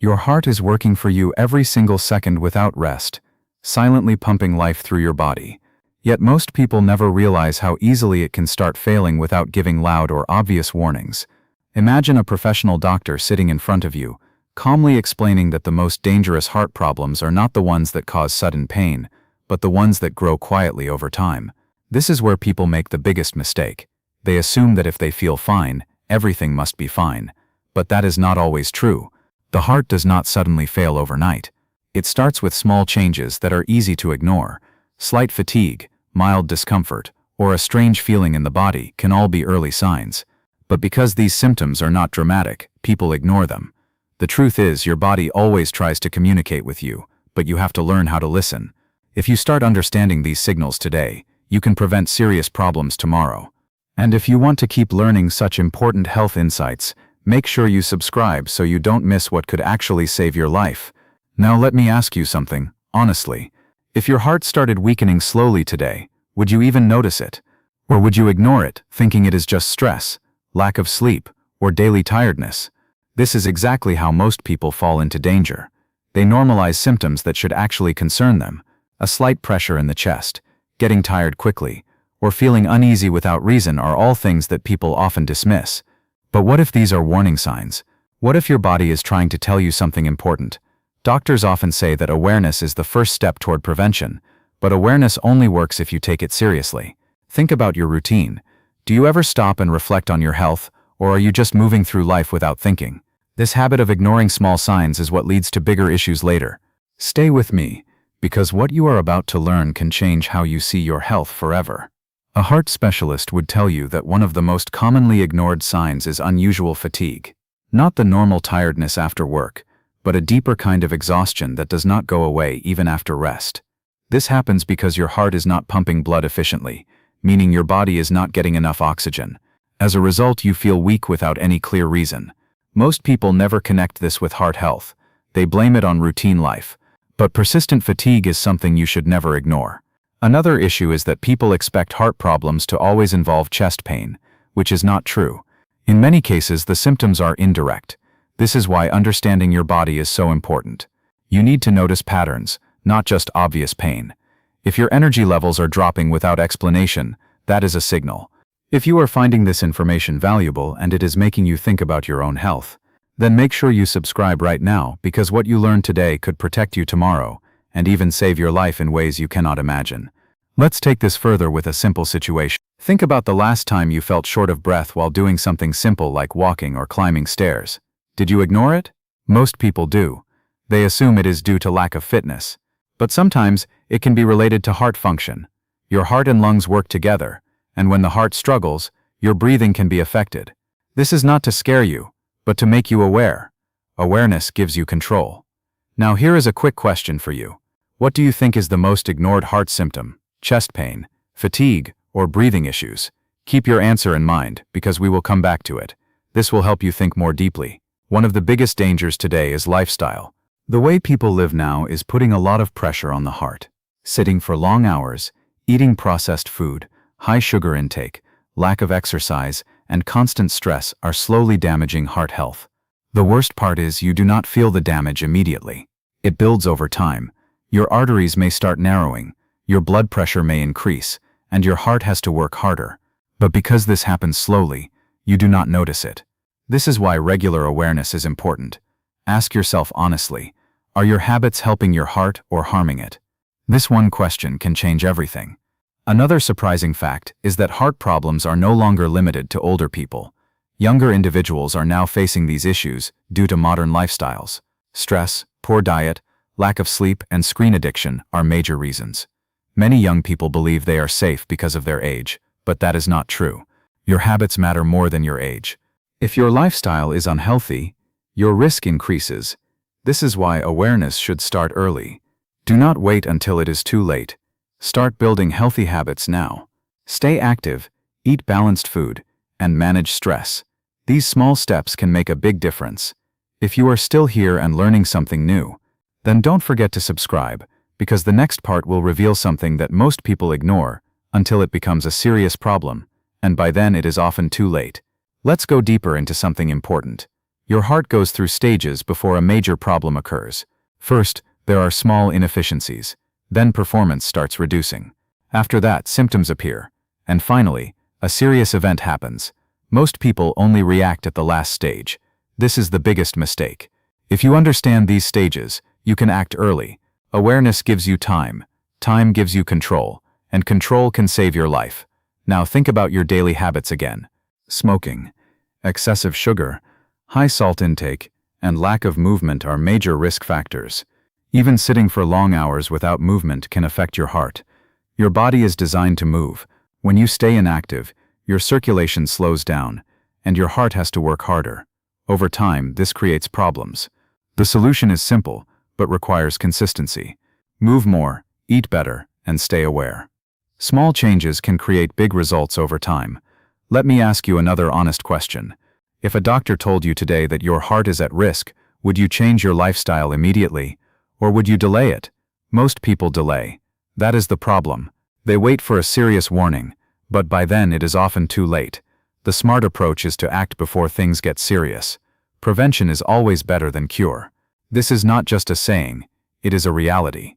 Your heart is working for you every single second without rest, silently pumping life through your body. Yet most people never realize how easily it can start failing without giving loud or obvious warnings. Imagine a professional doctor sitting in front of you, calmly explaining that the most dangerous heart problems are not the ones that cause sudden pain, but the ones that grow quietly over time. This is where people make the biggest mistake. They assume that if they feel fine, everything must be fine. But that is not always true. The heart does not suddenly fail overnight. It starts with small changes that are easy to ignore. Slight fatigue, mild discomfort, or a strange feeling in the body can all be early signs. But because these symptoms are not dramatic, people ignore them. The truth is, your body always tries to communicate with you, but you have to learn how to listen. If you start understanding these signals today, you can prevent serious problems tomorrow. And if you want to keep learning such important health insights, make sure you subscribe so you don't miss what could actually save your life. Now let me ask you something, honestly. If your heart started weakening slowly today, would you even notice it? Or would you ignore it, thinking it is just stress, lack of sleep, or daily tiredness? This is exactly how most people fall into danger. They normalize symptoms that should actually concern them. A slight pressure in the chest, getting tired quickly, or feeling uneasy without reason are all things that people often dismiss. But what if these are warning signs? What if your body is trying to tell you something important? Doctors often say that awareness is the first step toward prevention, but awareness only works if you take it seriously. Think about your routine. Do you ever stop and reflect on your health, or are you just moving through life without thinking? This habit of ignoring small signs is what leads to bigger issues later. Stay with me, because what you are about to learn can change how you see your health forever. A heart specialist would tell you that one of the most commonly ignored signs is unusual fatigue. Not the normal tiredness after work, but a deeper kind of exhaustion that does not go away even after rest. This happens because your heart is not pumping blood efficiently, meaning your body is not getting enough oxygen. As a result, you feel weak without any clear reason. Most people never connect this with heart health. They blame it on routine life. But persistent fatigue is something you should never ignore. Another issue is that people expect heart problems to always involve chest pain, which is not true. In many cases, the symptoms are indirect. This is why understanding your body is so important. You need to notice patterns, not just obvious pain. If your energy levels are dropping without explanation, that is a signal. If you are finding this information valuable and it is making you think about your own health, then make sure you subscribe right now, because what you learn today could protect you tomorrow and even save your life in ways you cannot imagine. Let's take this further with a simple situation. Think about the last time you felt short of breath while doing something simple like walking or climbing stairs. Did you ignore it? Most people do. They assume it is due to lack of fitness. But sometimes it can be related to heart function. Your heart and lungs work together, and when the heart struggles, your breathing can be affected. This is not to scare you, but to make you aware. Awareness gives you control. Now here is a quick question for you. What do you think is the most ignored heart symptom? Chest pain, fatigue, or breathing issues? Keep your answer in mind, because we will come back to it. This will help you think more deeply. One of the biggest dangers today is lifestyle. The way people live now is putting a lot of pressure on the heart. Sitting for long hours, eating processed food, high sugar intake, lack of exercise, and constant stress are slowly damaging heart health. The worst part is you do not feel the damage immediately. It builds over time. Your arteries may start narrowing, your blood pressure may increase, and your heart has to work harder. But because this happens slowly, you do not notice it. This is why regular awareness is important. Ask yourself honestly, are your habits helping your heart or harming it? This one question can change everything. Another surprising fact is that heart problems are no longer limited to older people. Younger individuals are now facing these issues due to modern lifestyles. Stress, poor diet, lack of sleep, and screen addiction are major reasons. Many young people believe they are safe because of their age, but that is not true. Your habits matter more than your age. If your lifestyle is unhealthy, your risk increases. This is why awareness should start early. Do not wait until it is too late. Start building healthy habits now. Stay active, eat balanced food, and manage stress. These small steps can make a big difference. If you are still here and learning something new, then don't forget to subscribe, because the next part will reveal something that most people ignore until it becomes a serious problem, and by then it is often too late. Let's go deeper into something important. Your heart goes through stages before a major problem occurs. First, there are small inefficiencies. Then performance starts reducing. After that, symptoms appear. And finally, a serious event happens. Most people only react at the last stage. This is the biggest mistake. If you understand these stages, you can act early. Awareness gives you time. Time gives you control. And control can save your life. Now think about your daily habits again. Smoking, excessive sugar, high salt intake, and lack of movement are major risk factors. Even sitting for long hours without movement can affect your heart. Your body is designed to move. When you stay inactive, your circulation slows down, and your heart has to work harder. Over time, this creates problems. The solution is simple, but requires consistency. Move more, eat better, and stay aware. Small changes can create big results over time. Let me ask you another honest question. If a doctor told you today that your heart is at risk, would you change your lifestyle immediately? Or would you delay it? Most people delay. That is the problem. They wait for a serious warning, but by then it is often too late. The smart approach is to act before things get serious. Prevention is always better than cure. This is not just a saying, it is a reality.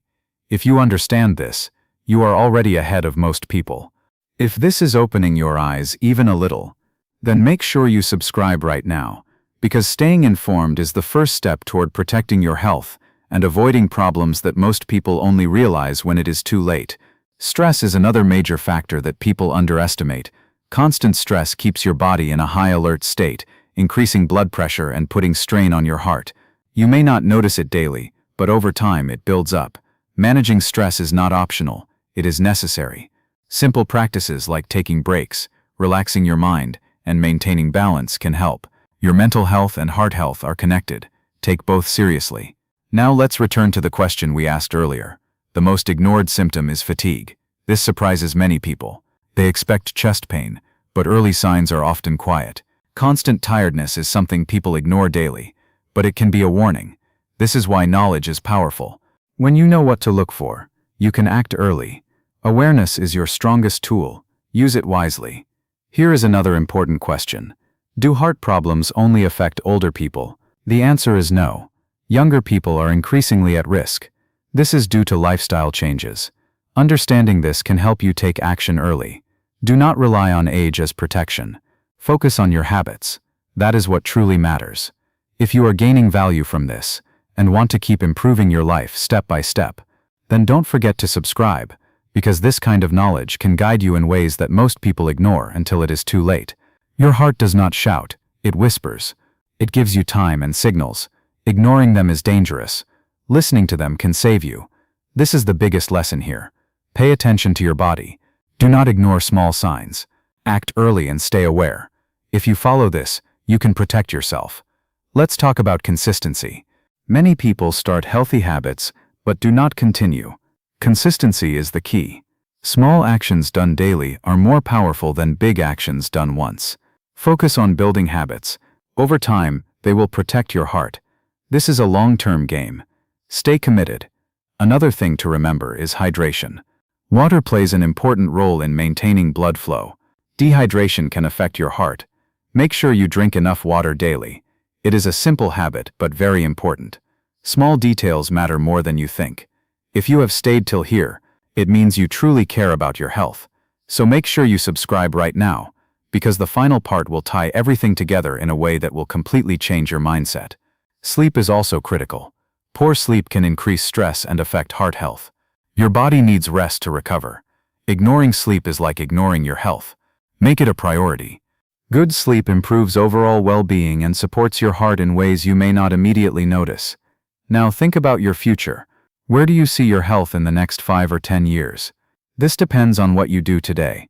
If you understand this, you are already ahead of most people. If this is opening your eyes even a little, then make sure you subscribe right now, because staying informed is the first step toward protecting your health and avoiding problems that most people only realize when it is too late. Stress is another major factor that people underestimate. Constant stress keeps your body in a high alert state, increasing blood pressure and putting strain on your heart. You may not notice it daily, but over time it builds up. Managing stress is not optional, it is necessary. Simple practices like taking breaks, relaxing your mind, and maintaining balance can help. Your mental health and heart health are connected. Take both seriously. Now let's return to the question we asked earlier. The most ignored symptom is fatigue. This surprises many people. They expect chest pain, but early signs are often quiet. Constant tiredness is something people ignore daily, but it can be a warning. This is why knowledge is powerful. When you know what to look for, you can act early. Awareness is your strongest tool. Use it wisely. Here is another important question. Do heart problems only affect older people? The answer is no. Younger people are increasingly at risk. This is due to lifestyle changes. Understanding this can help you take action early. Do not rely on age as protection. Focus on your habits. That is what truly matters. If you are gaining value from this and want to keep improving your life step by step, then don't forget to subscribe, because this kind of knowledge can guide you in ways that most people ignore until it is too late. Your heart does not shout, it whispers. It gives you time and signals. Ignoring them is dangerous. Listening to them can save you. This is the biggest lesson here. Pay attention to your body. Do not ignore small signs. Act early and stay aware. If you follow this, you can protect yourself. Let's talk about consistency. Many people start healthy habits, but do not continue. Consistency is the key. Small actions done daily are more powerful than big actions done once. Focus on building habits. Over time, they will protect your heart. This is a long-term game. Stay committed. Another thing to remember is hydration. Water plays an important role in maintaining blood flow. Dehydration can affect your heart. Make sure you drink enough water daily. It is a simple habit, but very important. Small details matter more than you think. If you have stayed till here, it means you truly care about your health. So make sure you subscribe right now, because the final part will tie everything together in a way that will completely change your mindset. Sleep is also critical. Poor sleep can increase stress and affect heart health. Your body needs rest to recover. Ignoring sleep is like ignoring your health. Make it a priority. Good sleep improves overall well-being and supports your heart in ways you may not immediately notice. Now think about your future. Where do you see your health in the next 5 or 10 years? This depends on what you do today.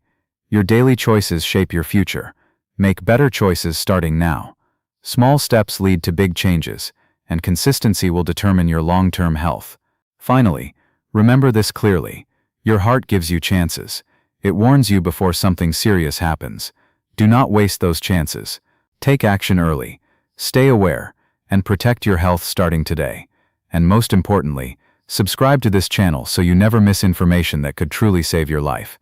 Your daily choices shape your future. Make better choices starting now. Small steps lead to big changes, and consistency will determine your long-term health. Finally, remember this clearly. Your heart gives you chances. It warns you before something serious happens. Do not waste those chances. Take action early. Stay aware, and protect your health starting today. And most importantly, subscribe to this channel so you never miss information that could truly save your life.